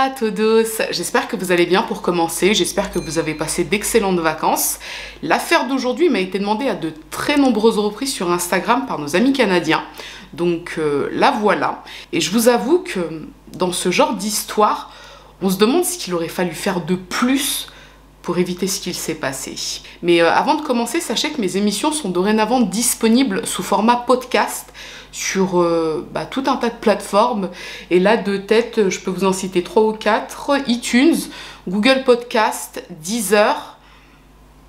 Hola todos, j'espère que vous allez bien pour commencer, j'espère que vous avez passé d'excellentes vacances. L'affaire d'aujourd'hui m'a été demandée à de très nombreuses reprises sur Instagram par nos amis canadiens, donc la voilà. Et je vous avoue que dans ce genre d'histoire, on se demande ce qu'il aurait fallu faire de plus pour éviter ce qu'il s'est passé. Mais avant de commencer, sachez que mes émissions sont dorénavant disponibles sous format podcast sur tout un tas de plateformes. Et là, de tête, je peux vous en citer 3 ou 4. iTunes, Google Podcast, Deezer,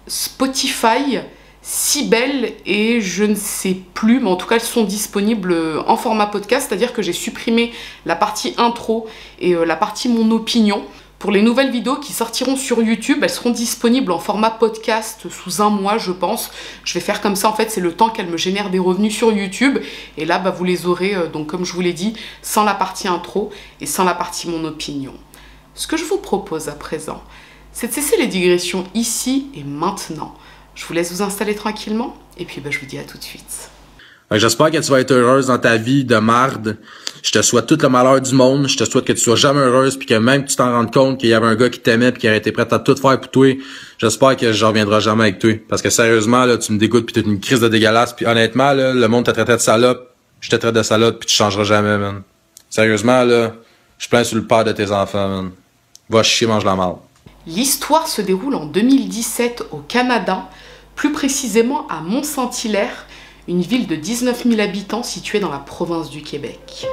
Spotify, Sibel et je ne sais plus, mais en tout cas, elles sont disponibles en format podcast, c'est-à-dire que j'ai supprimé la partie intro et la partie mon opinion. Pour les nouvelles vidéos qui sortiront sur YouTube, elles seront disponibles en format podcast sous un mois, je pense. Je vais faire comme ça, en fait, c'est le temps qu'elles me génèrent des revenus sur YouTube. Et là, vous les aurez, donc comme je vous l'ai dit, sans la partie intro et sans la partie mon opinion. Ce que je vous propose à présent, c'est de cesser les digressions ici et maintenant. Je vous laisse vous installer tranquillement et puis je vous dis à tout de suite. J'espère que tu vas être heureuse dans ta vie de marde. Je te souhaite tout le malheur du monde. Je te souhaite que tu sois jamais heureuse puis que même que tu t'en rendes compte qu'il y avait un gars qui t'aimait puis qui aurait été prêt à tout faire pour toi. J'espère que je reviendrai jamais avec toi. Parce que sérieusement, là, tu me dégoûtes puis t'es une crise de dégueulasse. Puis honnêtement, là, le monde t'a traité de salope. Je te traite de salope puis tu changeras jamais, man. Sérieusement, là, je plains sur le père de tes enfants, man. Va chier, mange la marde. L'histoire se déroule en 2017 au Canada, plus précisément à Mont-Saint-Hilaire, une ville de 19 000 habitants située dans la province du Québec.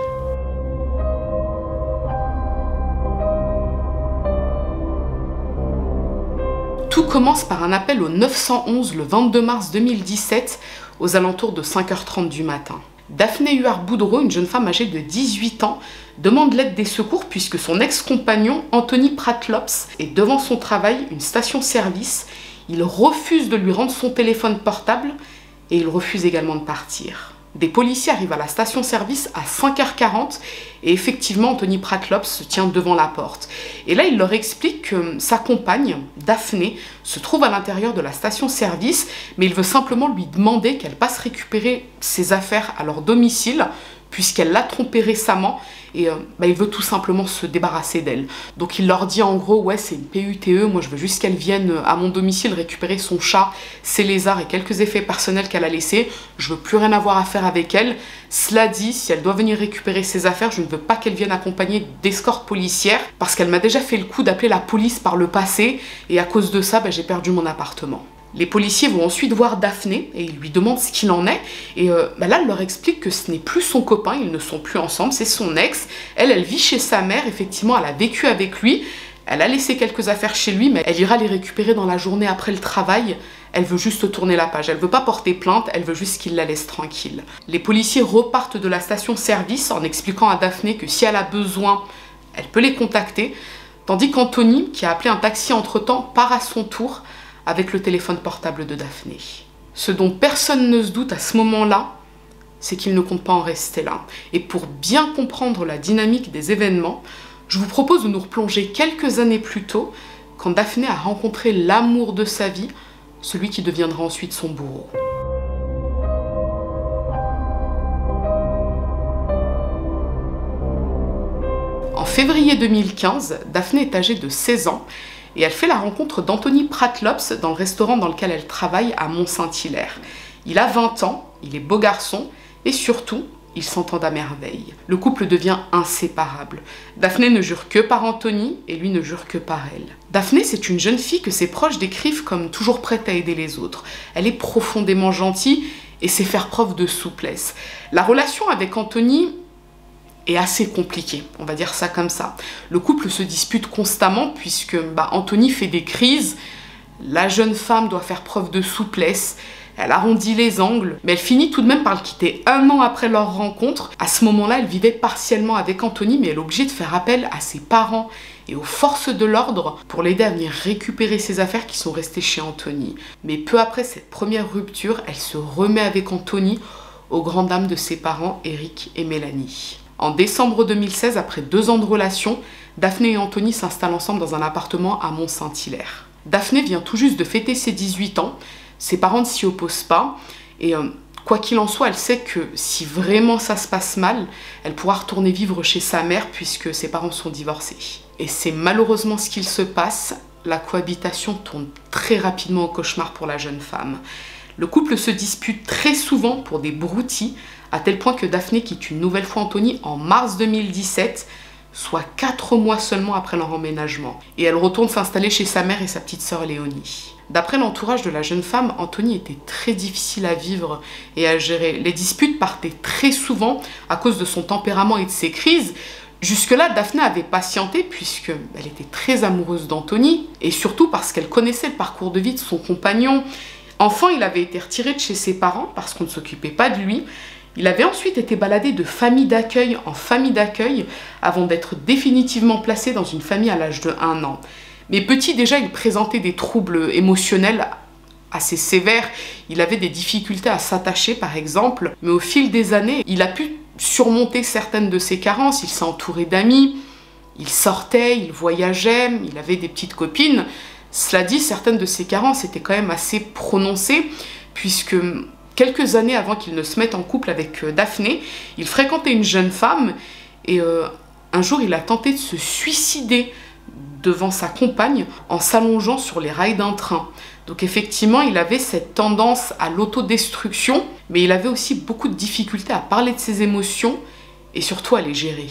Tout commence par un appel au 911 le 22 mars 2017 aux alentours de 5h30 du matin. Daphné Huard-Boudreau, une jeune femme âgée de 18 ans, demande l'aide des secours puisque son ex-compagnon, Anthony Pratlops, est devant son travail, une station-service. Il refuse de lui rendre son téléphone portable et il refuse également de partir. Des policiers arrivent à la station-service à 5h40 et effectivement Anthony Pratlops se tient devant la porte. Et là il leur explique que sa compagne, Daphné, se trouve à l'intérieur de la station-service mais il veut simplement lui demander qu'elle passe récupérer ses affaires à leur domicile puisqu'elle l'a trompé récemment et il veut tout simplement se débarrasser d'elle. Donc il leur dit en gros, ouais c'est une PUTE, moi je veux juste qu'elle vienne à mon domicile récupérer son chat, ses lézards et quelques effets personnels qu'elle a laissés, je veux plus rien avoir à faire avec elle. Cela dit, si elle doit venir récupérer ses affaires, je ne veux pas qu'elle vienne accompagnée d'escorte policière parce qu'elle m'a déjà fait le coup d'appeler la police par le passé et à cause de ça, j'ai perdu mon appartement. Les policiers vont ensuite voir Daphné et ils lui demandent ce qu'il en est. Et là, elle leur explique que ce n'est plus son copain, ils ne sont plus ensemble, c'est son ex. Elle vit chez sa mère, effectivement, elle a vécu avec lui. Elle a laissé quelques affaires chez lui, mais elle ira les récupérer dans la journée après le travail. Elle veut juste tourner la page, elle veut pas porter plainte, elle veut juste qu'il la laisse tranquille. Les policiers repartent de la station-service en expliquant à Daphné que si elle a besoin, elle peut les contacter. Tandis qu'Anthony, qui a appelé un taxi entre-temps, part à son tour avec le téléphone portable de Daphné. Ce dont personne ne se doute à ce moment-là, c'est qu'il ne compte pas en rester là. Et pour bien comprendre la dynamique des événements, je vous propose de nous replonger quelques années plus tôt, quand Daphné a rencontré l'amour de sa vie, celui qui deviendra ensuite son bourreau. En février 2015, Daphné est âgée de 16 ans, et elle fait la rencontre d'Anthony Pratlops dans le restaurant dans lequel elle travaille à Mont-Saint-Hilaire. Il a 20 ans, il est beau garçon et surtout, ils s'entendent à merveille. Le couple devient inséparable. Daphné ne jure que par Anthony et lui ne jure que par elle. Daphné, c'est une jeune fille que ses proches décrivent comme toujours prête à aider les autres. Elle est profondément gentille et sait faire preuve de souplesse. La relation avec Anthony est assez compliqué, on va dire ça comme ça. Le couple se dispute constamment puisque Anthony fait des crises, la jeune femme doit faire preuve de souplesse, elle arrondit les angles, mais elle finit tout de même par le quitter 1 an après leur rencontre. À ce moment-là, elle vivait partiellement avec Anthony, mais elle est obligée de faire appel à ses parents et aux forces de l'ordre pour l'aider à venir récupérer ses affaires qui sont restées chez Anthony. Mais peu après cette première rupture, elle se remet avec Anthony aux grandes dames de ses parents, Eric et Mélanie. En décembre 2016, après 2 ans de relation, Daphné et Anthony s'installent ensemble dans un appartement à Mont-Saint-Hilaire. Daphné vient tout juste de fêter ses 18 ans, ses parents ne s'y opposent pas, et quoi qu'il en soit, elle sait que si vraiment ça se passe mal, elle pourra retourner vivre chez sa mère puisque ses parents sont divorcés. Et c'est malheureusement ce qu'il se passe. La cohabitation tourne très rapidement au cauchemar pour la jeune femme. Le couple se dispute très souvent pour des broutilles, à tel point que Daphné quitte une nouvelle fois Anthony en mars 2017, soit 4 mois seulement après leur emménagement. Et elle retourne s'installer chez sa mère et sa petite sœur Léonie. D'après l'entourage de la jeune femme, Anthony était très difficile à vivre et à gérer. Les disputes partaient très souvent à cause de son tempérament et de ses crises. Jusque-là, Daphné avait patienté puisqu'elle était très amoureuse d'Anthony et surtout parce qu'elle connaissait le parcours de vie de son compagnon. Enfant, il avait été retiré de chez ses parents parce qu'on ne s'occupait pas de lui. Il avait ensuite été baladé de famille d'accueil en famille d'accueil avant d'être définitivement placé dans une famille à l'âge de 1 an. Mais petit déjà, il présentait des troubles émotionnels assez sévères. Il avait des difficultés à s'attacher par exemple. Mais au fil des années, il a pu surmonter certaines de ses carences. Il s'est entouré d'amis, il sortait, il voyageait, il avait des petites copines. Cela dit, certaines de ses carences étaient quand même assez prononcées puisque quelques années avant qu'il ne se mette en couple avec Daphné, il fréquentait une jeune femme et un jour il a tenté de se suicider devant sa compagne en s'allongeant sur les rails d'un train. Donc effectivement, il avait cette tendance à l'autodestruction, mais il avait aussi beaucoup de difficultés à parler de ses émotions et surtout à les gérer.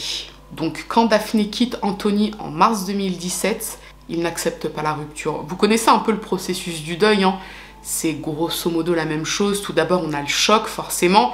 Donc quand Daphné quitte Anthony en mars 2017, il n'accepte pas la rupture. Vous connaissez un peu le processus du deuil, hein. C'est grosso modo la même chose. Tout d'abord, on a le choc, forcément.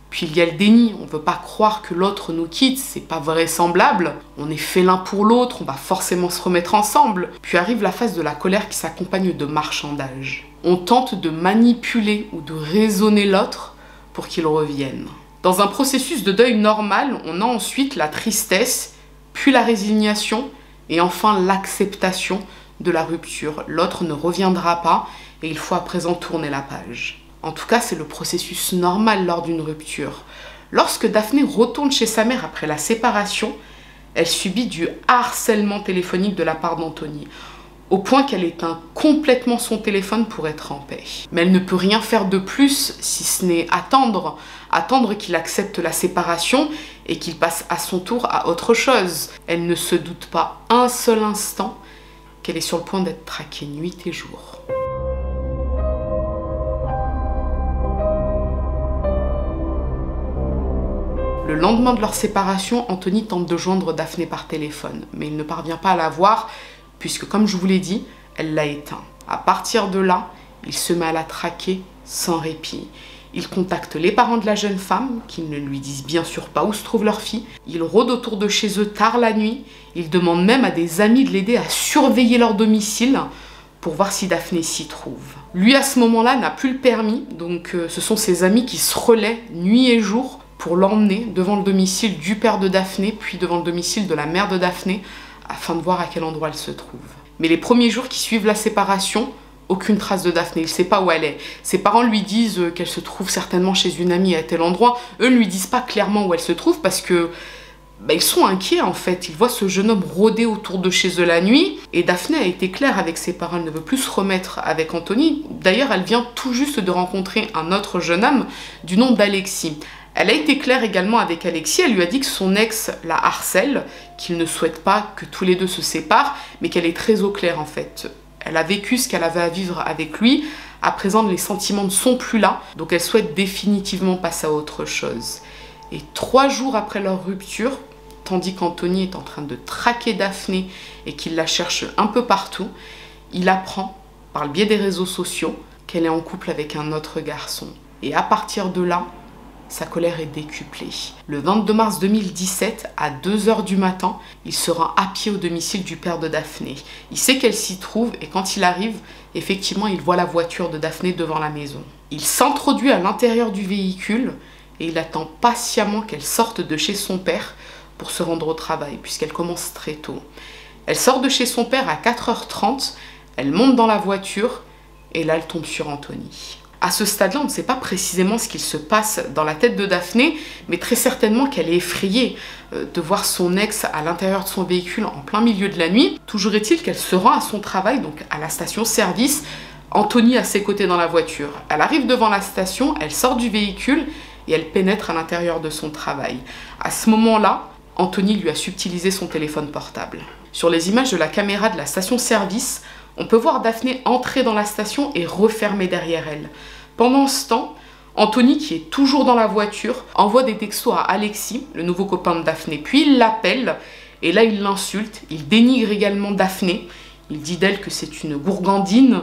Puis il y a le déni. On ne veut pas croire que l'autre nous quitte. C'est pas vraisemblable. On est fait l'un pour l'autre. On va forcément se remettre ensemble. Puis arrive la phase de la colère qui s'accompagne de marchandage. On tente de manipuler ou de raisonner l'autre pour qu'il revienne. Dans un processus de deuil normal, on a ensuite la tristesse, puis la résignation et enfin l'acceptation de la rupture. L'autre ne reviendra pas et il faut à présent tourner la page. En tout cas, c'est le processus normal lors d'une rupture. Lorsque Daphné retourne chez sa mère après la séparation, elle subit du harcèlement téléphonique de la part d'Anthony, au point qu'elle éteint complètement son téléphone pour être en paix. Mais elle ne peut rien faire de plus si ce n'est attendre qu'il accepte la séparation et qu'il passe à son tour à autre chose. Elle ne se doute pas un seul instant qu'elle est sur le point d'être traquée nuit et jour. Le lendemain de leur séparation, Anthony tente de joindre Daphné par téléphone, mais il ne parvient pas à la voir puisque, comme je vous l'ai dit, elle l'a éteint. À partir de là, il se met à la traquer sans répit. Il contacte les parents de la jeune femme, qui ne lui disent bien sûr pas où se trouve leur fille. Il rôde autour de chez eux tard la nuit. Il demande même à des amis de l'aider à surveiller leur domicile pour voir si Daphné s'y trouve. Lui, à ce moment-là, n'a plus le permis, donc ce sont ses amis qui se relaient nuit et jour pour l'emmener devant le domicile du père de Daphné, puis devant le domicile de la mère de Daphné, afin de voir à quel endroit elle se trouve. Mais les premiers jours qui suivent la séparation, aucune trace de Daphné, il ne sait pas où elle est. Ses parents lui disent qu'elle se trouve certainement chez une amie à tel endroit. Eux ne lui disent pas clairement où elle se trouve parce que ils sont inquiets en fait. Ils voient ce jeune homme rôder autour de chez eux la nuit. Et Daphné a été claire avec ses parents, elle ne veut plus se remettre avec Anthony. D'ailleurs, elle vient tout juste de rencontrer un autre jeune homme du nom d'Alexis. Elle a été claire également avec Alexis, elle lui a dit que son ex la harcèle, qu'il ne souhaite pas que tous les deux se séparent, mais qu'elle est très au clair en fait. Elle a vécu ce qu'elle avait à vivre avec lui, à présent les sentiments ne sont plus là, donc elle souhaite définitivement passer à autre chose. Et 3 jours après leur rupture, tandis qu'Anthony est en train de traquer Daphné et qu'il la cherche un peu partout, il apprend, par le biais des réseaux sociaux, qu'elle est en couple avec un autre garçon. Et à partir de là, sa colère est décuplée. Le 22 mars 2017, à 2 h du matin, il se rend à pied au domicile du père de Daphné. Il sait qu'elle s'y trouve et quand il arrive, effectivement, il voit la voiture de Daphné devant la maison. Il s'introduit à l'intérieur du véhicule et il attend patiemment qu'elle sorte de chez son père pour se rendre au travail, puisqu'elle commence très tôt. Elle sort de chez son père à 4h30, elle monte dans la voiture et là, elle tombe sur Anthony. À ce stade-là, on ne sait pas précisément ce qu'il se passe dans la tête de Daphné, mais très certainement qu'elle est effrayée de voir son ex à l'intérieur de son véhicule en plein milieu de la nuit. Toujours est-il qu'elle se rend à son travail, donc à la station-service, Anthony à ses côtés dans la voiture. Elle arrive devant la station, elle sort du véhicule et elle pénètre à l'intérieur de son travail. À ce moment-là, Anthony lui a subtilisé son téléphone portable. Sur les images de la caméra de la station-service, on peut voir Daphné entrer dans la station et refermer derrière elle. Pendant ce temps, Anthony, qui est toujours dans la voiture, envoie des textos à Alexis, le nouveau copain de Daphné, puis il l'appelle et là il l'insulte, il dénigre également Daphné, il dit d'elle que c'est une gourgandine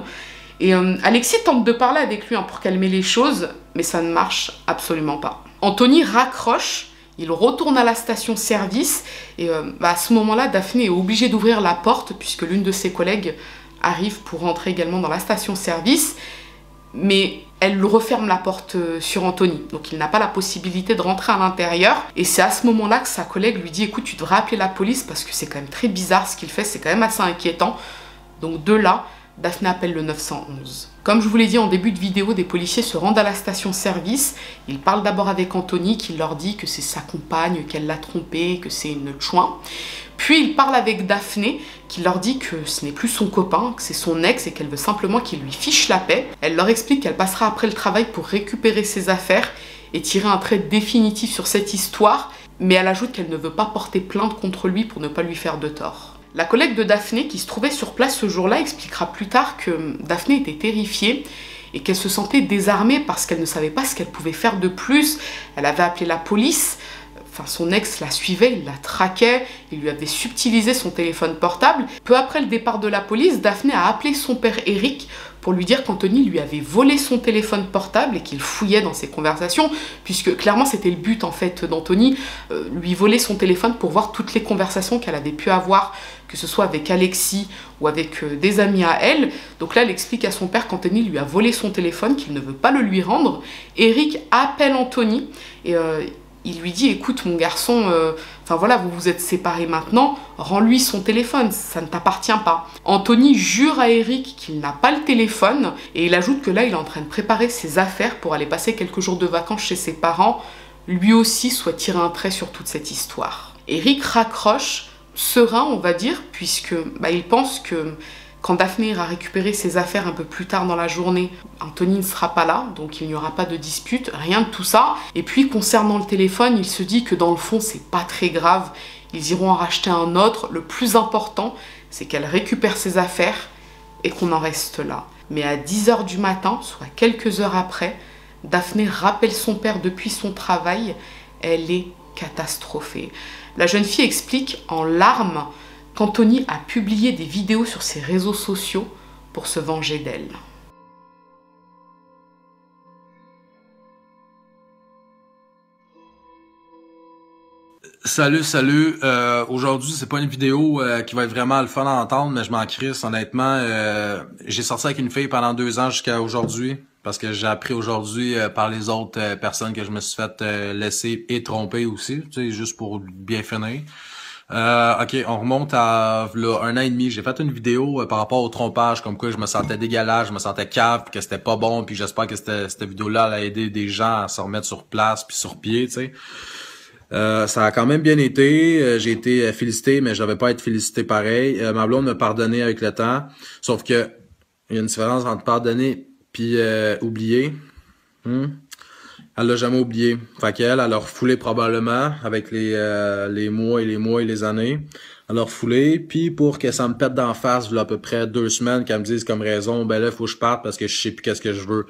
et Alexis tente de parler avec lui pour calmer les choses, mais ça ne marche absolument pas. Anthony raccroche, il retourne à la station-service et à ce moment-là, Daphné est obligée d'ouvrir la porte puisque l'une de ses collègues arrive pour rentrer également dans la station-service, mais elle referme la porte sur Anthony, donc il n'a pas la possibilité de rentrer à l'intérieur. Et c'est à ce moment-là que sa collègue lui dit « Écoute, tu devrais appeler la police parce que c'est quand même très bizarre ce qu'il fait, c'est quand même assez inquiétant. » Donc de là, Daphné appelle le 911. Comme je vous l'ai dit en début de vidéo, des policiers se rendent à la station-service. Ils parlent d'abord avec Anthony qui leur dit que c'est sa compagne, qu'elle l'a trompé, que c'est une chouin. Puis ils parlent avec Daphné qui leur dit que ce n'est plus son copain, que c'est son ex et qu'elle veut simplement qu'il lui fiche la paix. Elle leur explique qu'elle passera après le travail pour récupérer ses affaires et tirer un trait définitif sur cette histoire, mais elle ajoute qu'elle ne veut pas porter plainte contre lui pour ne pas lui faire de tort. La collègue de Daphné qui se trouvait sur place ce jour-là expliquera plus tard que Daphné était terrifiée et qu'elle se sentait désarmée parce qu'elle ne savait pas ce qu'elle pouvait faire de plus. Elle avait appelé la police, son ex la suivait, il la traquait, il lui avait subtilisé son téléphone portable. Peu après le départ de la police, Daphné a appelé son père Eric pour lui dire qu'Anthony lui avait volé son téléphone portable et qu'il fouillait dans ses conversations, puisque clairement c'était le but en fait d'Anthony, lui voler son téléphone pour voir toutes les conversations qu'elle avait pu avoir, que ce soit avec Alexis ou avec des amis à elle. Donc là elle explique à son père qu'Anthony lui a volé son téléphone, qu'il ne veut pas le lui rendre. Eric appelle Anthony et il lui dit « Écoute mon garçon, voilà, vous vous êtes séparés maintenant, rends-lui son téléphone, ça ne t'appartient pas. » Anthony jure à Eric qu'il n'a pas le téléphone et il ajoute que là, il est en train de préparer ses affaires pour aller passer quelques jours de vacances chez ses parents. Lui aussi souhaite tirer un trait sur toute cette histoire. Eric raccroche, serein on va dire, puisque il pense que quand Daphné ira récupérer ses affaires un peu plus tard dans la journée, Anthony ne sera pas là, donc il n'y aura pas de dispute, rien de tout ça. Et puis concernant le téléphone, il se dit que dans le fond, c'est pas très grave. Ils iront en racheter un autre. Le plus important, c'est qu'elle récupère ses affaires et qu'on en reste là. Mais à 10 h du matin, soit quelques heures après, Daphné rappelle son père depuis son travail. Elle est catastrophée. La jeune fille explique en larmes qu'Anthony a publié des vidéos sur ses réseaux sociaux pour se venger d'elle. Salut. Aujourd'hui, c'est pas une vidéo qui va être vraiment le fun à entendre, mais je m'en crisse, honnêtement. J'ai sorti avec une fille pendant 2 ans jusqu'à aujourd'hui, parce que j'ai appris aujourd'hui par les autres personnes que je me suis fait laisser et tromper aussi, tu sais, juste pour bien finir. Ok, on remonte à là, 1 an et demi. J'ai fait une vidéo par rapport au trompage, comme quoi je me sentais dégueulasse, je me sentais cave, que c'était pas bon, puis j'espère que cette vidéo-là allait aider des gens à se remettre sur place puis sur pied, tu sais. Ça a quand même bien été. J'ai été félicité, mais je devais pas être félicité pareil. Ma blonde m'a pardonné avec le temps, sauf que il y a une différence entre pardonner puis oublier. Elle l'a jamais oublié. Fait qu'elle, elle a refoulé probablement avec les mois et les années. Elle a refoulé, puis pour que ça me pète d'en face, il y a à peu près 2 semaines, qu'elle me dise comme raison, ben là, faut que je parte parce que je sais plus qu'est-ce que je veux.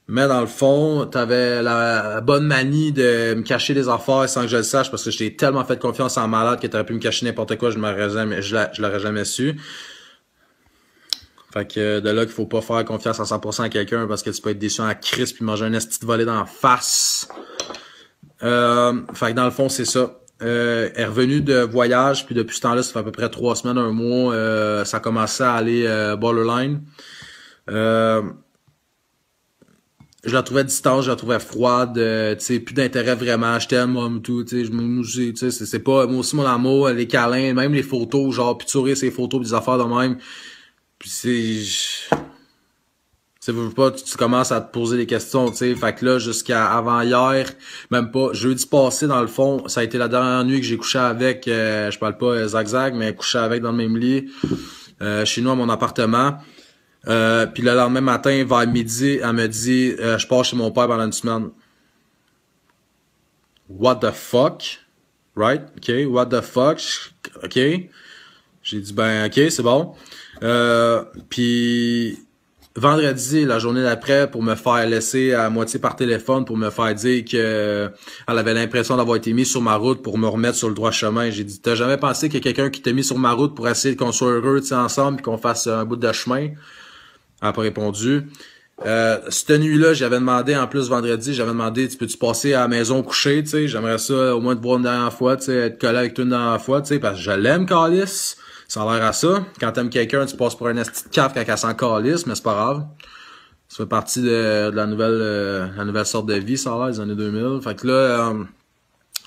Mais dans le fond, t'avais la bonne manie de me cacher des affaires sans que je le sache parce que j'ai tellement fait confiance en malade que t'aurais pu me cacher n'importe quoi, je l'aurais jamais su. Fait que de là qu'il faut pas faire confiance à 100% à quelqu'un parce que tu peux être déçu en crise puis manger un esti de volée dans la face. Fait que dans le fond, c'est ça. Elle est revenue de voyage, puis depuis ce temps-là, ça fait à peu près 3 semaines, 1 mois, ça a commencé à aller borderline. Je la trouvais distante, je la trouvais froide, tu sais, plus d'intérêt vraiment, je t'aime, moi, tout, tu sais, c'est pas, moi aussi, mon amour, les câlins, même les photos, genre, puis tu ces photos, pis des affaires de même. Puis tu veux pas, tu commences à te poser des questions, tu sais. Fait que là, jusqu'à avant hier, même pas, jeudi passé, dans le fond, ça a été la dernière nuit que j'ai couché avec, je parle pas zag-zag, mais couché avec dans le même lit, chez nous, à mon appartement. Puis le lendemain matin, vers midi, elle me dit, je pars chez mon père pendant 1 semaine. What the fuck? Right? OK, what the fuck? OK. J'ai dit, ben, ok, c'est bon. Puis, vendredi, la journée d'après, pour me faire laisser à moitié par téléphone, pour me faire dire que elle avait l'impression d'avoir été mise sur ma route pour me remettre sur le droit chemin. J'ai dit, t'as jamais pensé qu'il y a quelqu'un qui t'a mis sur ma route pour essayer qu'on soit heureux, tu sais, ensemble, puis qu'on fasse un bout de chemin? Elle n'a pas répondu. Cette nuit-là, j'avais demandé, en plus, vendredi, j'avais demandé, tu peux-tu passer à la maison coucher, tu sais, j'aimerais ça, au moins te voir une dernière fois, tu sais, être collé avec toi une dernière fois, tu sais, parce que je l'aime, Calice. Ça a l'air à ça. Quand t'aimes quelqu'un, tu passes pour un esti de cave quand elle s'en calisse, mais c'est pas grave. Ça fait partie de la nouvelle sorte de vie, ça a l'air, les années 2000. Fait que là,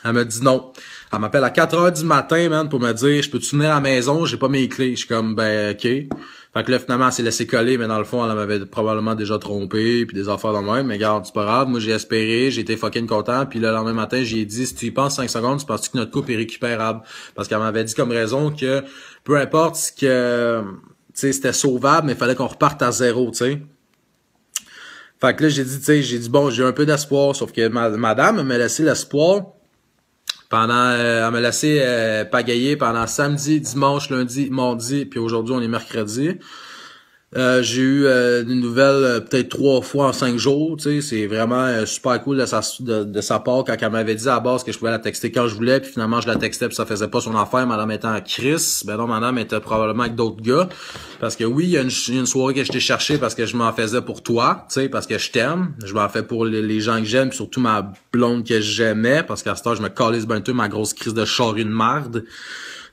elle me dit non. Elle m'appelle à 4 heures du matin, man, pour me dire, je peux-tu venir à la maison, j'ai pas mes clés. Je suis comme, ben, ok. Fait que là, finalement, elle s'est laissée coller, mais dans le fond, elle m'avait probablement déjà trompé, puis des affaires de même. Mais regarde, c'est pas grave. Moi, j'ai espéré, j'ai été fucking content. Puis le lendemain matin, j'ai dit, si tu y penses 5 secondes, tu penses que notre couple est récupérable? Parce qu'elle m'avait dit comme raison que peu importe ce que, tu sais, c'était sauvable, mais il fallait qu'on reparte à zéro, tu sais. Fait que là, j'ai dit, bon, j'ai un peu d'espoir, sauf que madame m'a laissé l'espoir. Elle m'a laissé pagayer pendant samedi, dimanche, lundi, mardi, puis aujourd'hui on est mercredi. J'ai eu une nouvelle peut-être 3 fois en 5 jours, tu sais, c'est vraiment super cool de sa part quand elle m'avait dit à la base que je pouvais la texter quand je voulais, puis finalement je la textais puis ça faisait pas son affaire, madame était en crise. Ben non, madame était probablement avec d'autres gars, parce que oui, il y a une soirée que je t'ai cherché parce que je m'en faisais pour toi, tu sais, parce que je t'aime, je m'en fais pour les gens que j'aime, puis surtout ma blonde que j'aimais, parce qu'à ce temps je me calisse ben tout ma grosse crise de charrue de marde.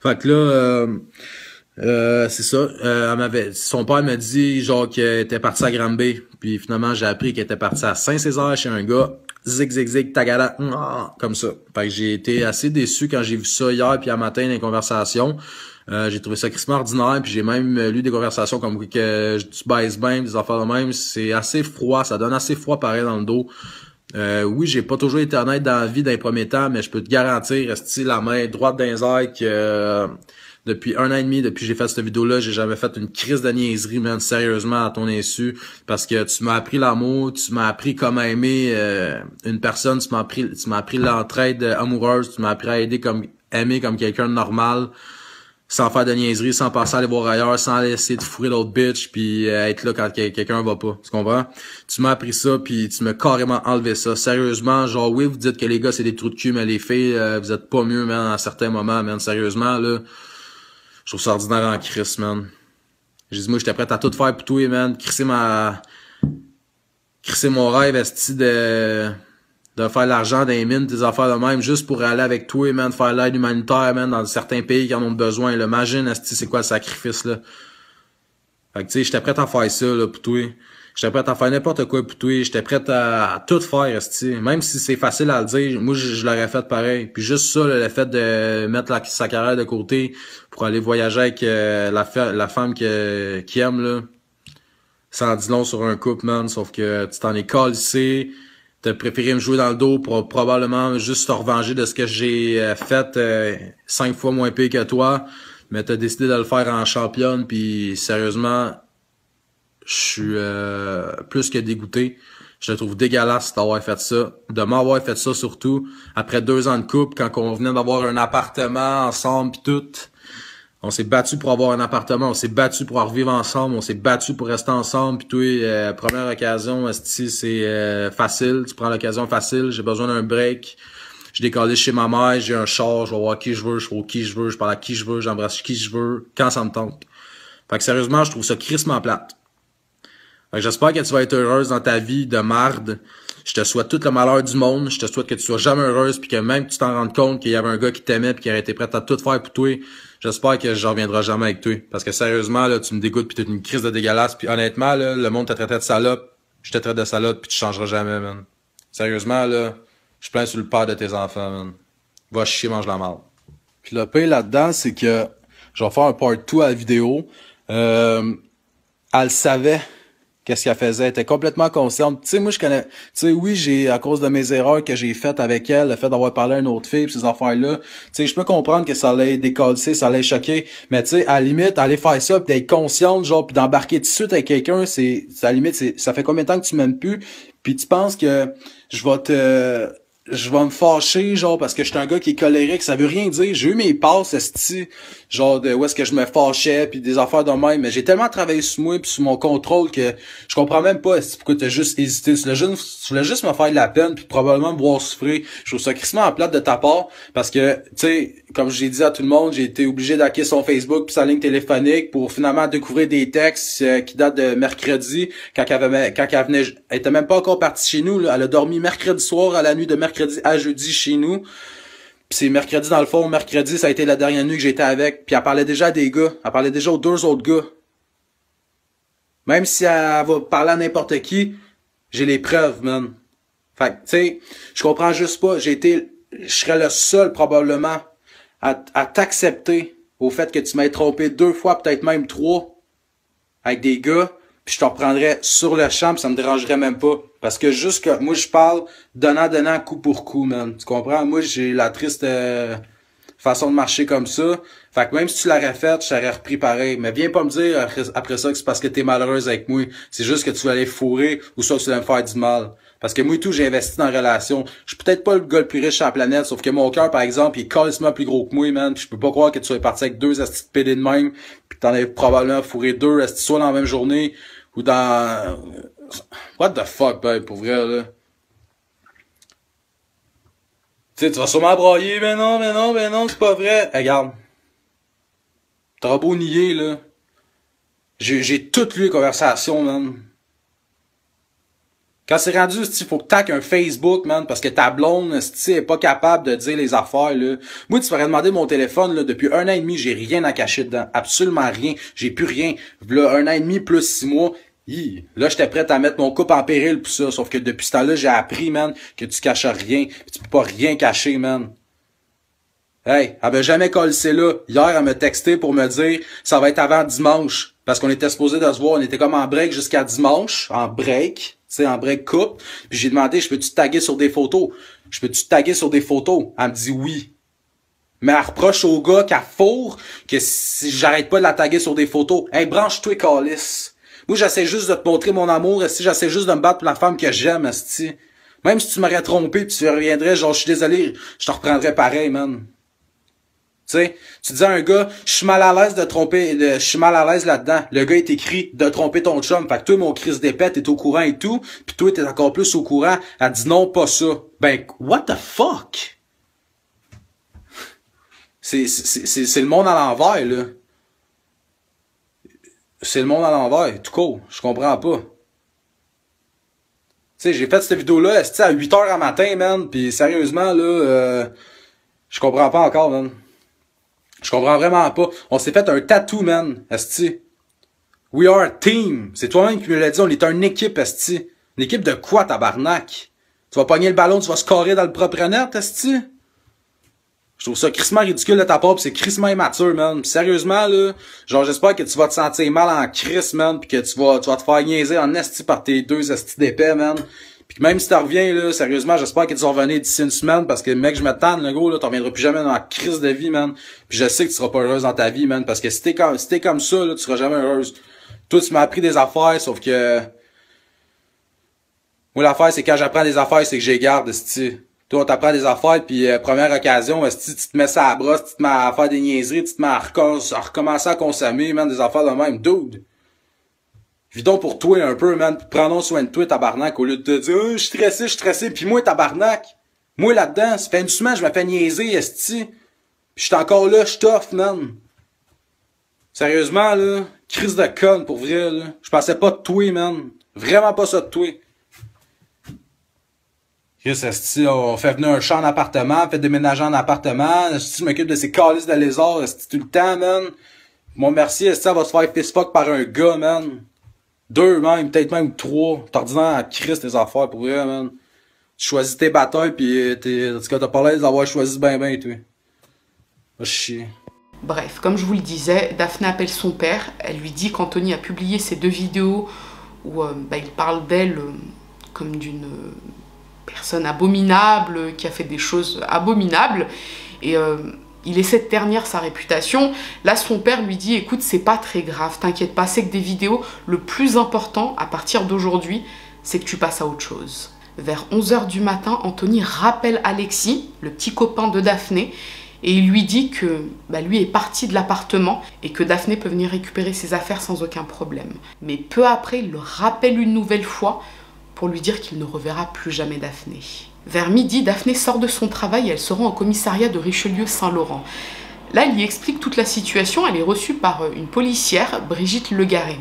Fait que là, c'est ça. Son père m'a dit genre qu'elle était partie à Granby. Puis finalement, j'ai appris qu'elle était partie à Saint-Césaire chez un gars. Zig, zig, zig, tagada, comme ça. Fait que j'ai été assez déçu quand j'ai vu ça hier puis à matin dans les conversations. J'ai trouvé ça crissement ordinaire, puis j'ai même lu des conversations comme que tu baises bien, des affaires de même. C'est assez froid, ça donne assez froid pareil dans le dos. Oui, j'ai pas toujours été honnête dans la vie d'un premier temps, mais je peux te garantir, rester la main droite dans les airs que depuis 1 an et demi, depuis que j'ai fait cette vidéo-là, j'ai jamais fait une crise de niaiserie, man, sérieusement, à ton insu, parce que tu m'as appris l'amour, tu m'as appris comment aimer une personne, tu m'as appris l'entraide amoureuse, tu m'as appris à aimer comme quelqu'un de normal, sans faire de niaiserie, sans passer à aller voir ailleurs, sans laisser de fourrer l'autre bitch, puis être là quand quelqu'un va pas. Tu comprends? Tu m'as appris ça, puis tu m'as carrément enlevé ça. Sérieusement, genre oui, vous dites que les gars c'est des trous de cul, mais les filles, vous êtes pas mieux, man, à certains moments, man. Sérieusement, là, je trouve ça ordinaire en crise, man. J'ai dit, moi, j'étais prêt à tout faire pour toi, man. Crisser mon rêve, esti de faire l'argent dans les mines, des affaires de même, juste pour aller avec toi, man, faire l'aide humanitaire, man, dans certains pays qui en ont besoin, là. Imagine, esti, c'est quoi le sacrifice, là. Fait que, tu sais, j'étais prêt à faire ça, là, pour toi. J'étais prêt à faire n'importe quoi pour toi. J'étais prêt à tout faire, esti. Même si c'est facile à le dire, moi, je l'aurais fait pareil. Puis juste ça, là, le fait de mettre sa carrière de côté pour aller voyager avec la femme qui aime, là, ça en dit long sur un couple, man. Sauf que tu t'en es calissé. T'as préféré me jouer dans le dos pour probablement juste te revenger de ce que j'ai fait 5 fois moins pire que toi. Mais t'as décidé de le faire en championne, puis sérieusement, je suis plus que dégoûté. Je le trouve dégueulasse d'avoir fait ça. De m'avoir fait ça surtout après 2 ans de couple, quand on venait d'avoir un appartement ensemble pis tout. On s'est battu pour avoir un appartement, on s'est battu pour revivre ensemble, on s'est battu pour rester ensemble. Puis toi, première occasion, c'est facile. Tu prends l'occasion facile. J'ai besoin d'un break. Je décolle chez ma mère, j'ai un char, je vais voir qui je veux, je fais qui je veux, je parle à qui je veux, j'embrasse qui je veux, quand ça me tente. Fait que sérieusement, je trouve ça crissement plate. Fait que j'espère que tu vas être heureuse dans ta vie de marde. Je te souhaite tout le malheur du monde. Je te souhaite que tu sois jamais heureuse, puis que même que tu t'en rendes compte qu'il y avait un gars qui t'aimait puis qui aurait été prêt à tout faire pour toi. J'espère que je reviendrai jamais avec toi. Parce que sérieusement, là, tu me dégoûtes puis t'es une crise de dégueulasse. Puis honnêtement, là, le monde t'a traité de salope. Je te traite de salope puis tu changeras jamais, man. Sérieusement, là, je plains sur le père de tes enfants, man. Va chier, mange la marde. Puis le pire là-dedans, c'est que je vais faire un part 2 à la vidéo. Elle savait qu'est-ce qu'elle faisait. Elle était complètement consciente. Tu sais, moi, je connais... Tu sais, oui, j'ai, à cause de mes erreurs que j'ai faites avec elle, le fait d'avoir parlé à une autre fille pis ces affaires-là, tu sais, je peux comprendre que ça allait décalcer, ça allait choquer, mais tu sais, à la limite, aller faire ça pis d'être consciente, genre, pis d'embarquer tout de suite avec quelqu'un, à la limite, ça fait combien de temps que tu m'aimes plus, pis tu penses que je vais te je vais me fâcher, genre, parce que je suis un gars qui est colérique, ça veut rien dire. J'ai eu mes passes, esti, genre, de où est-ce que je me fâchais, puis des affaires de même, mais j'ai tellement travaillé sur moi, puis sur mon contrôle, que je comprends même pas, esti, pourquoi t'as juste hésité. Tu voulais juste me faire de la peine, puis probablement me voir souffrir. Je trouve ça crissement en plate de ta part, parce que, tu sais, comme j'ai dit à tout le monde, j'ai été obligé d'hacker son Facebook puis sa ligne téléphonique pour finalement découvrir des textes qui datent de mercredi, quand elle était même pas encore partie chez nous, là. Elle a dormi mercredi soir à la nuit de mercredi à jeudi chez nous. Puis c'est mercredi dans le fond, mercredi ça a été la dernière nuit que j'étais avec, puis elle parlait déjà à des gars, elle parlait déjà aux 2 autres gars. Même si elle va parler à n'importe qui, j'ai les preuves, man. Fait que, tu sais, je comprends juste pas, je serais le seul probablement à t'accepter au fait que tu m'aies trompé 2 fois, peut-être même 3, avec des gars, puis je t'en reprendrais sur le champ, puis ça me dérangerait même pas. Parce que juste que moi je parle donnant, coup pour coup, man. Tu comprends? Moi, j'ai la triste façon de marcher comme ça. Fait que même si tu l'aurais fait, je t'aurais repris pareil. Mais viens pas me dire après ça que c'est parce que t'es malheureuse avec moi. C'est juste que tu vas aller fourrer ou soit que tu vas me faire du mal. Parce que moi et tout, j'ai investi dans la relation. Je suis peut-être pas le gars le plus riche sur la planète, sauf que mon cœur, par exemple, il est carrément plus gros que moi, man. Puis je peux pas croire que tu sois parti avec 2 astis de pédés de même, puis que t'en aies probablement fourré 2 astis soit dans la même journée, ou dans... What the fuck, babe, pour vrai, là. Tu sais, tu vas sûrement brailler, mais non, c'est pas vrai. Hey, regarde. T'auras beau nier, là. J'ai toutes lu les conversations, man. Quand c'est rendu, il faut que t'aques un Facebook, man, parce que ta blonde, est pas capable de dire les affaires, là. Moi, tu m'aurais demandé mon téléphone, là, depuis 1 an et demi, j'ai rien à cacher dedans. Absolument rien. J'ai plus rien. Là, 1 an et demi plus 6 mois. Là, j'étais prêt à mettre mon couple en péril pour ça. Sauf que depuis ce temps-là, j'ai appris, man, que tu caches rien. Pis tu peux pas rien cacher, man. Hey, elle m'a jamais collé là. Hier, elle m'a texté pour me dire, ça va être avant dimanche. Parce qu'on était supposé de se voir. On était comme en break jusqu'à dimanche. En break. Tu sais, en break coupe. Puis j'ai demandé, je peux-tu te taguer sur des photos? Je peux-tu te taguer sur des photos? Elle me dit oui. Mais elle reproche au gars qu'elle fourre que si j'arrête pas de la taguer sur des photos. Hey, branche-toi, calice. Moi, j'essaie juste de te montrer mon amour, esti, j'essaie juste de me battre pour la femme que j'aime, esti. Même si tu m'aurais trompé pis tu reviendrais, genre, je suis désolé, je te reprendrais pareil, man. Tu sais, tu dis à un gars, je suis mal à l'aise de tromper, je suis mal à l'aise là-dedans. Le gars est écrit de tromper ton chum. Fait que toi, mon Chris d'épée, t'es au courant et tout. Pis toi, t'es encore plus au courant. Elle dit non, pas ça. Ben, what the fuck? C'est le monde à l'envers, là. C'est le monde à l'envers, tout court. Je comprends pas. Tu sais, j'ai fait cette vidéo-là, à 8h à matin, man. Pis sérieusement, là, je comprends pas encore, man. Je comprends vraiment pas. On s'est fait un tatou, man, esti. We are a team. C'est toi-même qui me l'as dit, on est une équipe, esti. Une équipe de quoi, tabarnak? Tu vas pogner le ballon, tu vas scorer dans le propre net, esti? Je trouve ça crissement ridicule de ta part, pis c'est crissement immature, man. Pis sérieusement, là, genre, j'espère que tu vas te sentir mal en crisse, man, pis que tu vas te faire niaiser en esti par tes 2 estis d'épais, man. Pis même si t'en reviens, là, sérieusement, j'espère que tu vas revenir d'ici une semaine, parce que, mec, je me tanne, le gros, là, t'en reviendras plus jamais dans la crise de vie, man. Pis je sais que tu seras pas heureuse dans ta vie, man, parce que si t'es comme ça, là, tu seras jamais heureuse. Toi, tu m'as appris des affaires, sauf que... Moi, l'affaire, c'est quand j'apprends des affaires, c'est que je les garde, esti. Toi, on t'apprend des affaires, puis première occasion, si tu te mets ça à la brosse, tu te mets à faire des niaiseries, tu te mets à recommencer à consommer, man, des affaires de même. Dude! Vidons pour toi un peu, man, prenons soin de toi, tabarnak, au lieu de te dire, oh, je suis stressé, puis moi, tabarnak, moi, là-dedans, ça fait une semaine, je me fais niaiser, esti, pis j'étais encore là, je tough, man. Sérieusement, là, crise de conne, pour vrai, là. Je pensais pas de toi, man. Vraiment pas ça de toi. Chris, esti, on fait venir un chat en appartement, on fait déménager en appartement, esti, je m'occupe de ces calices de lézards, esti, tout le temps, man. Mon merci, esti, ça va se faire fist-fuck par un gars, man. 2 même, peut-être même 3. T'as ordinaire à Chris tes affaires, pour vrai, man. Tu choisis tes batailles, pis en tout cas, t'as pas l'air d'avoir choisi ben, toi. Va chier. Bref, comme je vous le disais, Daphné appelle son père, elle lui dit qu'Anthony a publié ces 2 vidéos où il parle d'elle comme d'une... personne abominable, qui a fait des choses abominables, et il essaie de ternir sa réputation. Là, son père lui dit, écoute, c'est pas très grave, t'inquiète pas, c'est que des vidéos, le plus important, à partir d'aujourd'hui, c'est que tu passes à autre chose. vers 11 h du matin, Anthony rappelle Alexis, le petit copain de Daphné, et il lui dit que lui est parti de l'appartement et que Daphné peut venir récupérer ses affaires sans aucun problème. Mais peu après, il le rappelle une nouvelle fois pour lui dire qu'il ne reverra plus jamais Daphné. Vers midi, Daphné sort de son travail et elle se rend au commissariat de Richelieu-Saint-Laurent. Là, elle y explique toute la situation. Elle est reçue par une policière, Brigitte Legaré.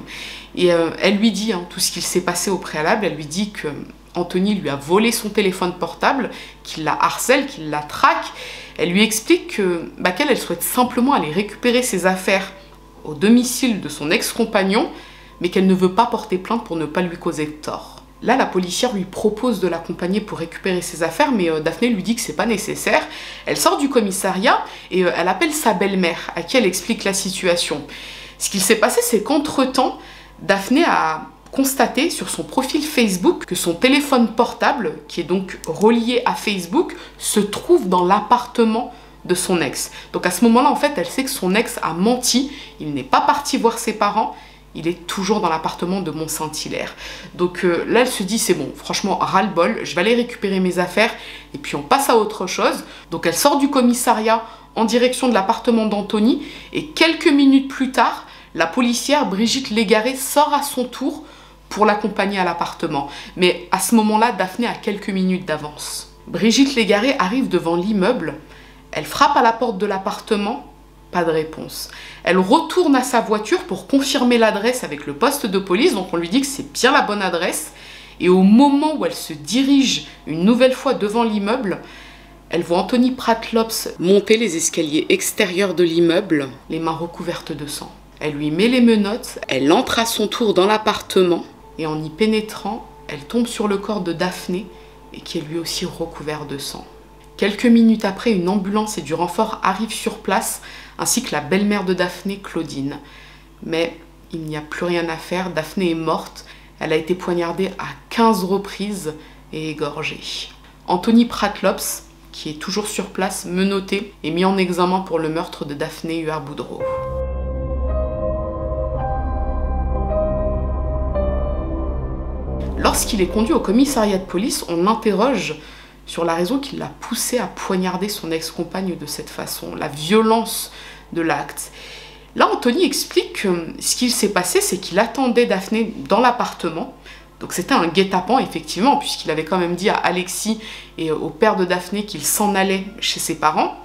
Et elle lui dit tout ce qu'il s'est passé au préalable. Elle lui dit que Anthony lui a volé son téléphone portable, qu'il la harcèle, qu'il la traque. Elle lui explique qu'elle elle souhaite simplement aller récupérer ses affaires au domicile de son ex-compagnon, mais qu'elle ne veut pas porter plainte pour ne pas lui causer de tort. Là, la policière lui propose de l'accompagner pour récupérer ses affaires, mais Daphné lui dit que c'est pas nécessaire. Elle sort du commissariat et elle appelle sa belle-mère, à qui elle explique la situation. Ce qu'il s'est passé, c'est qu'entre-temps, Daphné a constaté sur son profil Facebook que son téléphone portable, qui est donc relié à Facebook, se trouve dans l'appartement de son ex. Donc à ce moment-là, en fait, elle sait que son ex a menti, il n'est pas parti voir ses parents, il est toujours dans l'appartement de Mont-Saint-Hilaire. Donc là, elle se dit, c'est bon, franchement, ras-le-bol, je vais aller récupérer mes affaires et puis on passe à autre chose. Donc elle sort du commissariat en direction de l'appartement d'Anthony et quelques minutes plus tard, la policière Brigitte Legaré sort à son tour pour l'accompagner à l'appartement. Mais à ce moment-là, Daphné a quelques minutes d'avance. Brigitte Legaré arrive devant l'immeuble, elle frappe à la porte de l'appartement, pas de réponse. Elle retourne à sa voiture pour confirmer l'adresse avec le poste de police, donc on lui dit que c'est bien la bonne adresse. Et au moment où elle se dirige une nouvelle fois devant l'immeuble, elle voit Anthony Pratlops monter les escaliers extérieurs de l'immeuble, les mains recouvertes de sang. Elle lui met les menottes, elle entre à son tour dans l'appartement, et en y pénétrant, elle tombe sur le corps de Daphné, et qui est lui aussi recouvert de sang. Quelques minutes après, une ambulance et du renfort arrivent sur place, ainsi que la belle-mère de Daphné, Claudine. Mais il n'y a plus rien à faire, Daphné est morte, elle a été poignardée à 15 reprises et égorgée. Anthony Pratlops, qui est toujours sur place, menotté, est mis en examen pour le meurtre de Daphné Huard-Boudreau. Lorsqu'il est conduit au commissariat de police, on l'interroge sur la raison qui l'a poussé à poignarder son ex-compagne de cette façon, la violence de l'acte. Là, Anthony explique que ce qu'il s'est passé, c'est qu'il attendait Daphné dans l'appartement. Donc c'était un guet-apens, effectivement, puisqu'il avait quand même dit à Alexis et au père de Daphné qu'il s'en allait chez ses parents.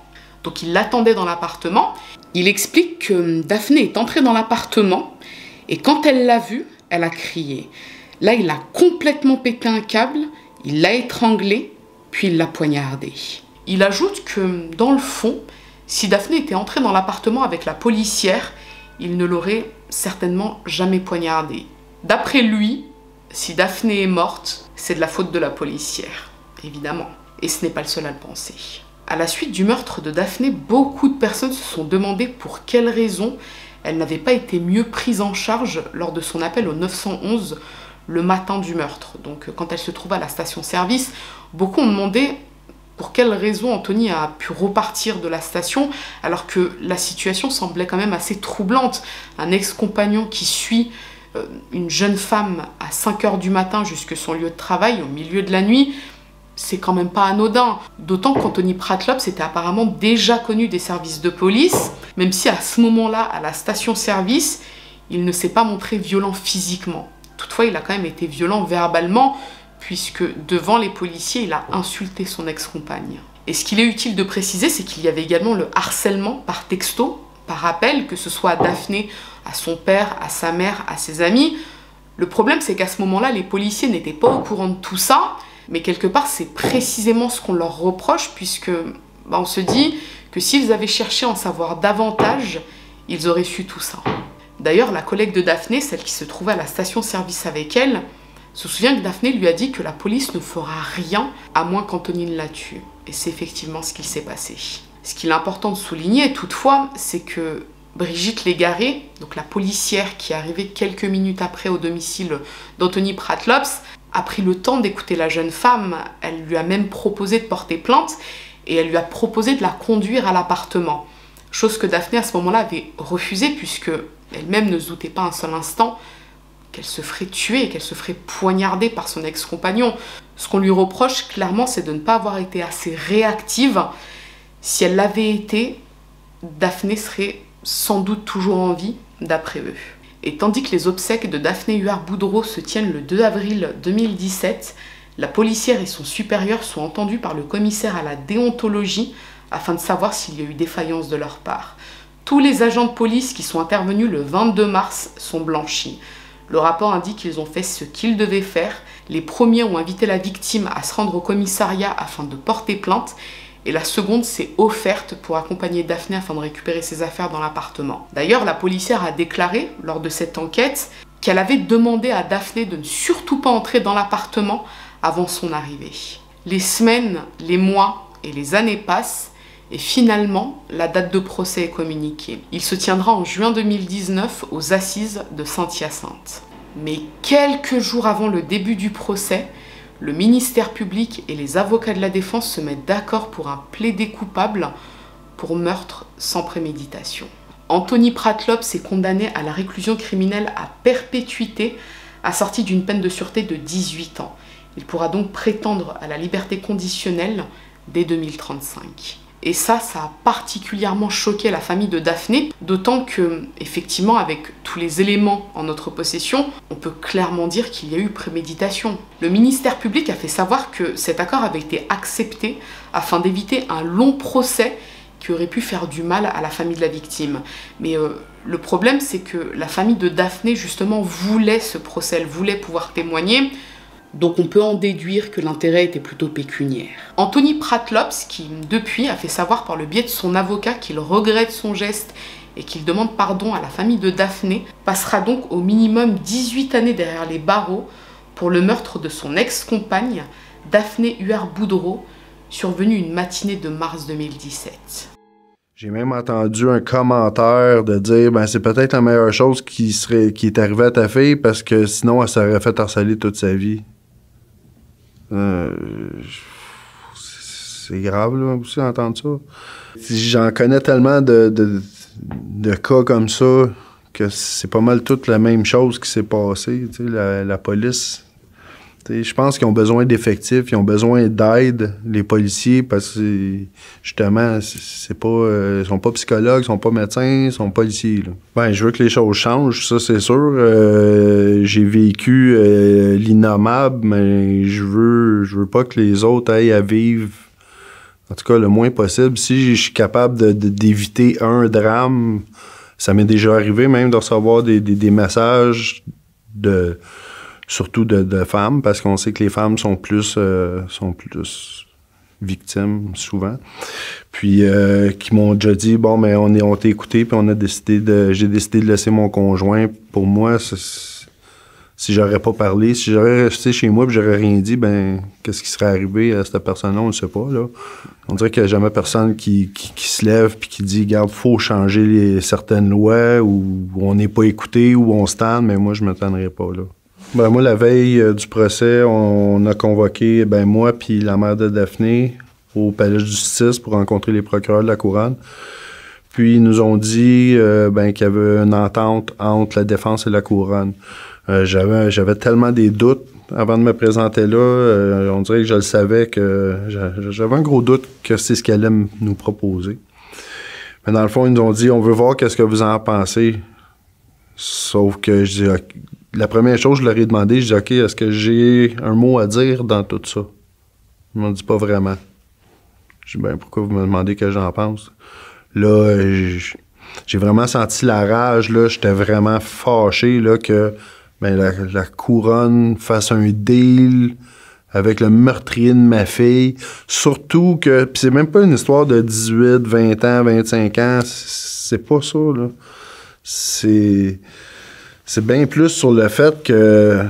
Donc il l'attendait dans l'appartement. Il explique que Daphné est entrée dans l'appartement et quand elle l'a vu, elle a crié. Là, il a complètement pété un câble, il l'a étranglée, puis il l'a poignardée. Il ajoute que, dans le fond, si Daphné était entrée dans l'appartement avec la policière, il ne l'aurait certainement jamais poignardée. D'après lui, si Daphné est morte, c'est de la faute de la policière, évidemment. Et ce n'est pas le seul à le penser. À la suite du meurtre de Daphné, beaucoup de personnes se sont demandé pour quelles raisons elle n'avait pas été mieux prise en charge lors de son appel au 911 le matin du meurtre. Donc quand elle se trouvait à la station-service, beaucoup ont demandé pour quelles raisons Anthony a pu repartir de la station alors que la situation semblait quand même assez troublante. Un ex-compagnon qui suit une jeune femme à 5 h du matin jusque son lieu de travail au milieu de la nuit, c'est quand même pas anodin. D'autant qu'Anthony Pratlops était apparemment déjà connu des services de police, même si à ce moment-là, à la station-service, il ne s'est pas montré violent physiquement. Toutefois, il a quand même été violent verbalement, puisque devant les policiers, il a insulté son ex-compagne. Et ce qu'il est utile de préciser, c'est qu'il y avait également le harcèlement par texto, par appel, que ce soit à Daphné, à son père, à sa mère, à ses amis. Le problème, c'est qu'à ce moment-là, les policiers n'étaient pas au courant de tout ça, mais quelque part, c'est précisément ce qu'on leur reproche, puisque on se dit que s'ils avaient cherché à en savoir davantage, ils auraient su tout ça. D'ailleurs, la collègue de Daphné, celle qui se trouvait à la station-service avec elle, se souvient que Daphné lui a dit que la police ne fera rien à moins qu'Anthony ne la tue. Et c'est effectivement ce qu'il s'est passé. Ce qu'il est important de souligner, toutefois, c'est que Brigitte Legaré, donc la policière qui est arrivée quelques minutes après au domicile d'Anthony Pratlops, a pris le temps d'écouter la jeune femme. Elle lui a même proposé de porter plainte et elle lui a proposé de la conduire à l'appartement. Chose que Daphné, à ce moment-là, avait refusée puisque elle-même ne se doutait pas un seul instant qu'elle se ferait tuer, qu'elle se ferait poignarder par son ex-compagnon. Ce qu'on lui reproche, clairement, c'est de ne pas avoir été assez réactive. Si elle l'avait été, Daphné serait sans doute toujours en vie, d'après eux. Et tandis que les obsèques de Daphné Huard-Boudreau se tiennent le 2 avril 2017, la policière et son supérieur sont entendus par le commissaire à la déontologie afin de savoir s'il y a eu défaillance de leur part. Tous les agents de police qui sont intervenus le 22 mars sont blanchis. Le rapport indique qu'ils ont fait ce qu'ils devaient faire. Les premiers ont invité la victime à se rendre au commissariat afin de porter plainte et la seconde s'est offerte pour accompagner Daphné afin de récupérer ses affaires dans l'appartement. D'ailleurs, la policière a déclaré lors de cette enquête qu'elle avait demandé à Daphné de ne surtout pas entrer dans l'appartement avant son arrivée. Les semaines, les mois et les années passent et finalement, la date de procès est communiquée. Il se tiendra en juin 2019 aux assises de Saint-Hyacinthe. Mais quelques jours avant le début du procès, le ministère public et les avocats de la défense se mettent d'accord pour un plaidé coupable pour meurtre sans préméditation. Anthony Pratlops est condamné à la réclusion criminelle à perpétuité, assortie d'une peine de sûreté de 18 ans. Il pourra donc prétendre à la liberté conditionnelle dès 2035. Et ça a particulièrement choqué la famille de Daphné, d'autant que, effectivement, avec tous les éléments en notre possession, on peut clairement dire qu'il y a eu préméditation. Le ministère public a fait savoir que cet accord avait été accepté afin d'éviter un long procès qui aurait pu faire du mal à la famille de la victime. Mais le problème, c'est que la famille de Daphné, justement, voulait ce procès, elle voulait pouvoir témoigner. Donc on peut en déduire que l'intérêt était plutôt pécuniaire. Anthony Pratlops, qui depuis a fait savoir par le biais de son avocat qu'il regrette son geste et qu'il demande pardon à la famille de Daphné, passera donc au minimum 18 années derrière les barreaux pour le meurtre de son ex-compagne, Daphné Huard-Boudreau, survenu une matinée de mars 2017. J'ai même entendu un commentaire de dire ben c'est peut-être la meilleure chose qui est arrivée à ta fille parce que sinon elle s'aurait fait harceler toute sa vie. C'est grave là aussi d'entendre ça. J'en connais tellement de cas comme ça que c'est pas mal toute la même chose qui s'est passée. Tu sais, la police. Je pense qu'ils ont besoin d'effectifs, ils ont besoin d'aide, les policiers, parce que justement, c'est pas, ils sont pas psychologues, ils sont pas médecins, ils sont policiers. Là. Ben, je veux que les choses changent, ça c'est sûr. J'ai vécu l'innommable, mais je veux pas que les autres aillent à vivre, en tout cas le moins possible. Si je suis capable d'éviter un drame, ça m'est déjà arrivé même de recevoir des messages surtout de femmes, parce qu'on sait que les femmes sont plus victimes, souvent. Puis, qui m'ont déjà dit, bon, mais on t'a écouté, puis j'ai décidé de laisser mon conjoint. Pour moi, si j'aurais pas parlé, si j'aurais resté chez moi, puis j'aurais rien dit, ben, qu'est-ce qui serait arrivé à cette personne-là, on ne sait pas, là. On dirait qu'il n'y a jamais personne qui se lève, puis qui dit, regarde, faut changer certaines lois, ou on n'est pas écouté, ou on se tanne, mais moi, je me tannerais pas, là. Ben moi, la veille du procès, on a convoqué moi puis la mère de Daphné au palais de justice pour rencontrer les procureurs de la couronne. Puis ils nous ont dit qu'il y avait une entente entre la défense et la couronne. J'avais tellement des doutes avant de me présenter là. On dirait que je le savais que j'avais un gros doute que c'est ce qu'elle allait nous proposer. Mais dans le fond, ils nous ont dit, on veut voir qu'est-ce que vous en pensez. Sauf que je dis, la première chose, je leur ai demandé, je dis, OK, est-ce que j'ai un mot à dire dans tout ça? Ils m'ont dit pas vraiment. Je dis, ben, pourquoi vous me demandez que j'en pense? Là, j'ai vraiment senti la rage, là. J'étais vraiment fâché, là, que la couronne fasse un deal avec le meurtrier de ma fille. Surtout que, pis c'est même pas une histoire de 18, 20 ans, 25 ans. C'est pas ça, là. C'est bien plus sur le fait que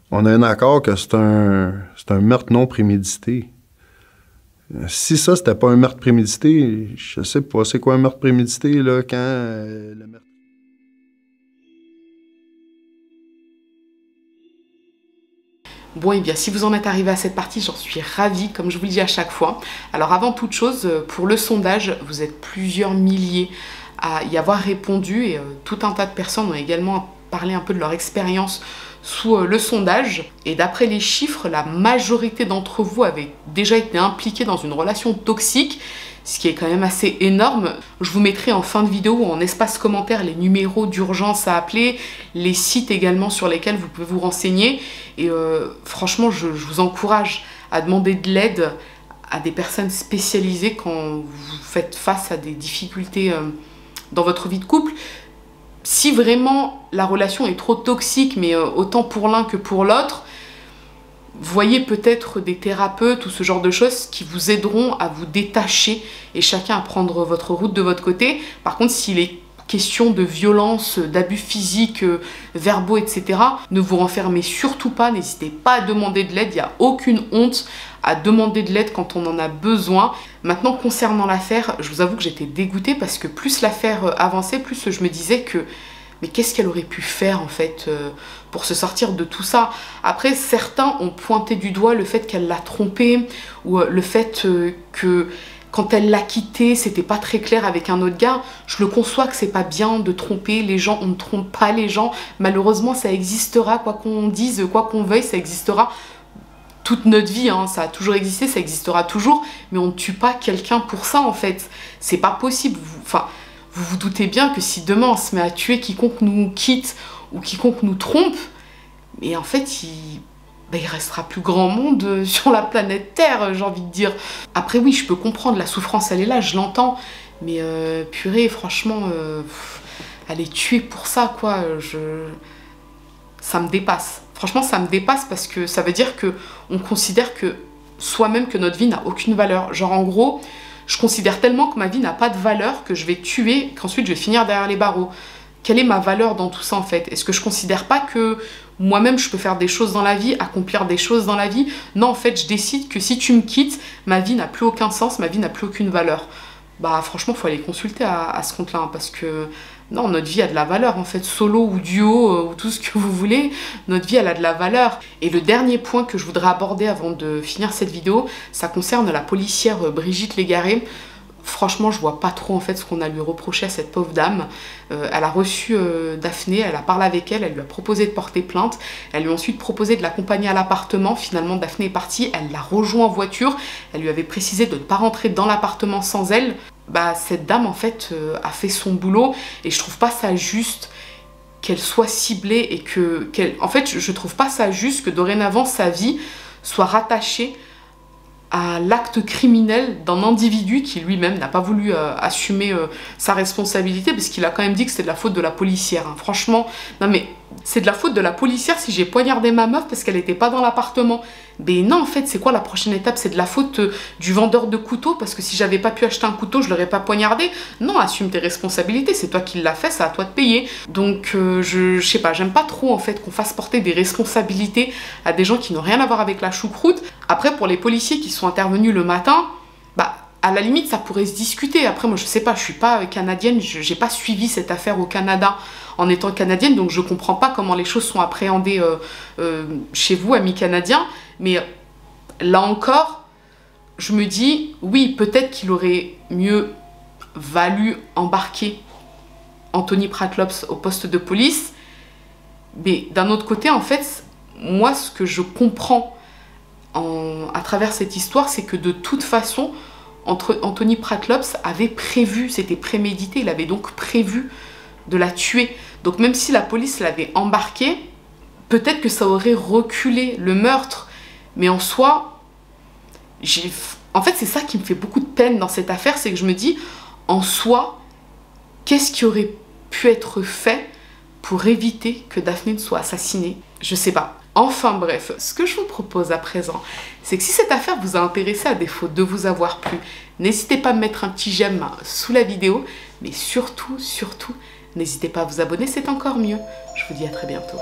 on a un accord que c'est un meurtre non prémédité. Si ça, c'était pas un meurtre prémédité, je sais pas, c'est quoi un meurtre prémédité, là, quand le meurtre... Bon, et bien, si vous en êtes arrivé à cette partie, j'en suis ravie, comme je vous le dis à chaque fois. Alors, avant toute chose, pour le sondage, vous êtes plusieurs milliers à y avoir répondu et tout un tas de personnes ont également parler un peu de leur expérience sous le sondage. Et d'après les chiffres, la majorité d'entre vous avaient déjà été impliqués dans une relation toxique, ce qui est quand même assez énorme. Je vous mettrai en fin de vidéo ou en espace commentaire les numéros d'urgence à appeler, les sites également sur lesquels vous pouvez vous renseigner. Et franchement, je vous encourage à demander de l'aide à des personnes spécialisées quand vous faites face à des difficultés dans votre vie de couple. Si vraiment la relation est trop toxique, mais autant pour l'un que pour l'autre, voyez peut-être des thérapeutes ou ce genre de choses qui vous aideront à vous détacher et chacun à prendre votre route de votre côté. Par contre, s'il est question de violence, d'abus physiques, verbaux, etc., ne vous renfermez surtout pas, n'hésitez pas à demander de l'aide, il n'y a aucune honte à demander de l'aide quand on en a besoin. Maintenant, concernant l'affaire, je vous avoue que j'étais dégoûtée parce que plus l'affaire avançait, plus je me disais que mais qu'est-ce qu'elle aurait pu faire en fait pour se sortir de tout ça? Après, certains ont pointé du doigt le fait qu'elle l'a trompé ou le fait que quand elle l'a quitté, c'était pas très clair avec un autre gars. Je le conçois que c'est pas bien de tromper les gens, on ne trompe pas les gens. Malheureusement, ça existera, quoi qu'on dise, quoi qu'on veuille, ça existera toute notre vie, hein. Ça a toujours existé, ça existera toujours, mais on ne tue pas quelqu'un pour ça en fait. C'est pas possible. Vous vous doutez bien que si demain on se met à tuer quiconque nous quitte ou quiconque nous trompe, mais en fait il restera plus grand monde sur la planète Terre, j'ai envie de dire. Après oui, je peux comprendre, la souffrance elle est là, je l'entends, mais purée, franchement, aller tuer pour ça, quoi, ça me dépasse. Franchement, ça me dépasse parce que ça veut dire que on considère que soi-même que notre vie n'a aucune valeur. Genre en gros, je considère tellement que ma vie n'a pas de valeur que je vais tuer, qu'ensuite je vais finir derrière les barreaux. Quelle est ma valeur dans tout ça en fait? Est-ce que je considère pas que moi-même je peux faire des choses dans la vie, accomplir des choses dans la vie? Non, en fait, je décide que si tu me quittes, ma vie n'a plus aucun sens, ma vie n'a plus aucune valeur. Bah franchement, il faut aller consulter à ce compte-là, hein, parce que non, notre vie a de la valeur en fait, solo ou duo ou tout ce que vous voulez, notre vie elle a de la valeur. Et le dernier point que je voudrais aborder avant de finir cette vidéo, ça concerne la policière Brigitte Légaré. Franchement, je vois pas trop en fait ce qu'on a lui reproché à cette pauvre dame. Elle a reçu Daphné, elle a parlé avec elle, elle lui a proposé de porter plainte. Elle lui a ensuite proposé de l'accompagner à l'appartement. Finalement, Daphné est partie, elle l'a rejoint en voiture. Elle lui avait précisé de ne pas rentrer dans l'appartement sans elle. Bah, cette dame en fait a fait son boulot et je trouve pas ça juste qu'elle soit ciblée et en fait, je trouve pas ça juste que dorénavant sa vie soit rattachée à l'acte criminel d'un individu qui lui-même n'a pas voulu assumer sa responsabilité, parce qu'il a quand même dit que c'est de la faute de la policière, hein. Franchement, non mais c'est de la faute de la policière si j'ai poignardé ma meuf parce qu'elle n'était pas dans l'appartement. Mais non, en fait, c'est quoi la prochaine étape? C'est de la faute du vendeur de couteaux, parce que si j'avais pas pu acheter un couteau, je l'aurais pas poignardé. Non, assume tes responsabilités, c'est toi qui l'as fait, c'est à toi de payer. Donc je sais pas, j'aime pas trop en fait qu'on fasse porter des responsabilités à des gens qui n'ont rien à voir avec la choucroute. Après, pour les policiers qui sont intervenus le matin, bah à la limite ça pourrait se discuter. Après moi je sais pas, je suis pas canadienne, j'ai pas suivi cette affaire au Canada en étant canadienne, donc je comprends pas comment les choses sont appréhendées chez vous, amis canadiens. Mais là encore, je me dis, oui, peut-être qu'il aurait mieux valu embarquer Anthony Pratlops au poste de police. Mais d'un autre côté, en fait, moi, ce que je comprends à travers cette histoire, c'est que de toute façon, Anthony Pratlops avait prévu, c'était prémédité, il avait donc prévu de la tuer. Donc même si la police l'avait embarqué, peut-être que ça aurait reculé le meurtre. Mais en soi, en fait, c'est ça qui me fait beaucoup de peine dans cette affaire, c'est que je me dis, en soi, qu'est-ce qui aurait pu être fait pour éviter que Daphné ne soit assassinée? Je sais pas. Enfin bref, ce que je vous propose à présent, c'est que si cette affaire vous a intéressé à défaut de vous avoir plu, n'hésitez pas à me mettre un petit j'aime sous la vidéo, mais surtout, n'hésitez pas à vous abonner, c'est encore mieux. Je vous dis à très bientôt.